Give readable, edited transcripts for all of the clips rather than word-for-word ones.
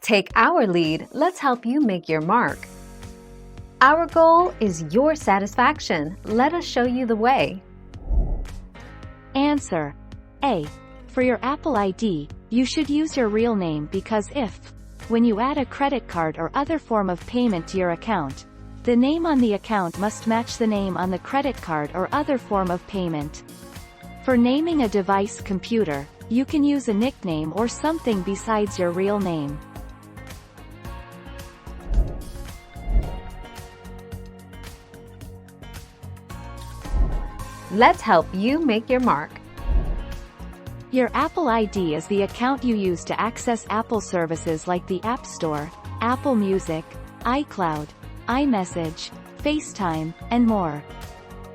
Take our lead, let's help you make your mark. Our goal is your satisfaction. Let us show you the way. Answer A. For your Apple ID, you should use your real name because when you add a credit card or other form of payment to your account, the name on the account must match the name on the credit card or other form of payment. For naming a device computer, you can use a nickname or something besides your real name. Let's help you make your mark. Your Apple ID is the account you use to access Apple services like the App Store, Apple Music, iCloud, iMessage, FaceTime, and more.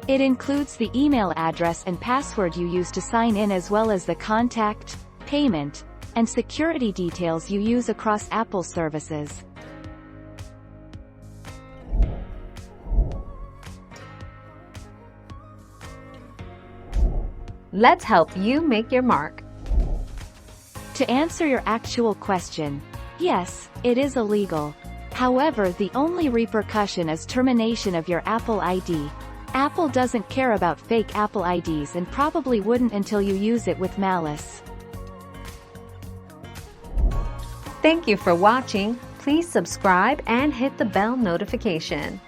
It includes the email address and password you use to sign in as well as the contact, payment, and security details you use across Apple services. Let's help you make your mark. To answer your actual question, yes, it is illegal. However, the only repercussion is termination of your Apple ID. Apple doesn't care about fake Apple IDs and probably wouldn't until you use it with malice. Thank you for watching. Please subscribe and hit the bell notification.